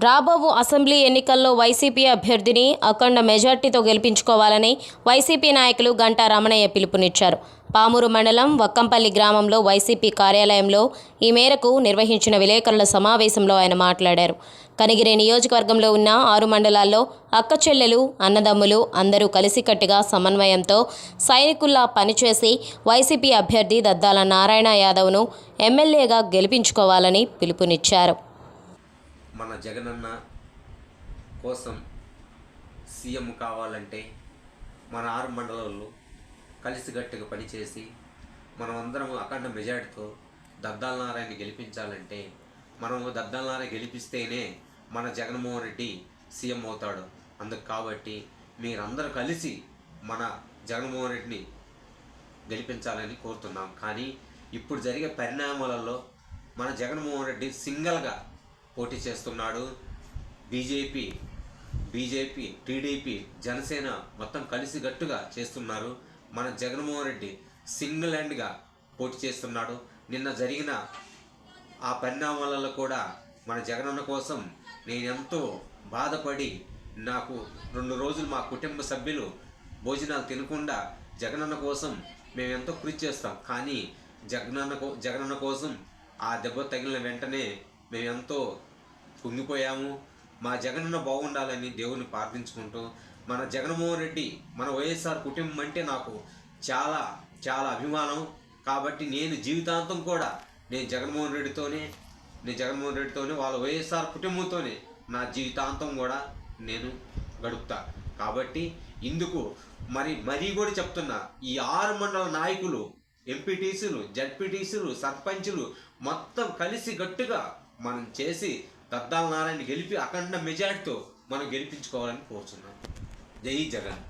రాబోవు అసెంబ్లీ ఎన్నికల్లో వైసీపీ అభ్యర్థిని అఖండ మెజార్టీతో గెలిపించుకోవాలని వైసీపీ నాయకులు గంటా రమణయ్య పిలుపునిచ్చారు. పామూరు మండలం వక్కంపల్లి గ్రామంలో వైసీపీ కార్యాలయంలో ఈ మేరకు నిర్వహించిన విలేకరుల సమావేశంలో ఆయన మాట్లాడారు. కనిగిరి నియోజకవర్గంలో ఉన్న 6 మండలాల్లో అక్కచెల్లెలు, అన్నదమ్ములు అందరూ కలిసికట్టుగా సమన్వయంతో సైనికుల్లా పనిచేసి వైసీపీ అభ్యర్థి దద్దాల నారాయణ యాదవ్ను ఎమ్మెల్యేగా గెలిపించుకోవాలని పిలుపునిచ్చారు. మన జగనన్న కోసం సీఎం కావాలంటే మన 6 మండలాల్లో కలిసికట్టుగా పనిచేసి మనమందరం అఖండ మెజార్టీతో దద్దాల నారాయణ గెలిపించాలంటే మనం దద్దాల నారాయణ గెలిపిస్తేనే మన జగన్మోహన్ రెడ్డి సీఎం అవుతాడు. అందుకు కాబట్టి మీరందరూ కలిసి మన జగన్మోహన్ రెడ్డిని గెలిపించాలని కోరుతున్నాం. కానీ ఇప్పుడు జరిగే పరిణామాలలో మన జగన్మోహన్ రెడ్డి సింగిల్గా పోటీ చేస్తున్నాడు. బీజేపీ, టీడీపీ, జనసేన మొత్తం కలిసి గట్టుగా చేస్తున్నారు. మన జగన్మోహన్ రెడ్డి సింగిల్ హ్యాండ్గా పోటీ చేస్తున్నాడు. నిన్న జరిగిన ఆ పరిణామాలలో కూడా మన జగనన్న కోసం నేను ఎంతో బాధపడి నాకు 2 రోజులు మా కుటుంబ సభ్యులు భోజనాలు తినకుండా జగనన్న కోసం మేము ఎంతో కృషి చేస్తాం. కానీ జగనన్న కోసం ఆ దెబ్బ తగిలిన వెంటనే మేము ఎంతో కుంగిపోయాము. మా జగనన్న బాగుండాలని దేవుని ప్రార్థించుకుంటూ మన జగన్మోహన్ రెడ్డి, మన వైఎస్ఆర్ కుటుంబం అంటే నాకు చాలా చాలా అభిమానం. కాబట్టి నేను జీవితాంతం కూడా నేను జగన్మోహన్ రెడ్డితోనే వాళ్ళ వైఎస్ఆర్ కుటుంబంతోనే నా జీవితాంతం కూడా నేను గడుపుతా. కాబట్టి ఇందుకు మరీ కూడా చెప్తున్నా, ఈ 6 మండల నాయకులు, ఎంపీటీసీలు, జడ్పీటీసీలు, సర్పంచులు మొత్తం కలిసి గట్టుగా మనం చేసి దద్దాల నారాయణ గెలిపి అఖండ మెజార్టీతో మనం గెలిపించుకోవాలని కోరుతున్నాం. జై జగన్.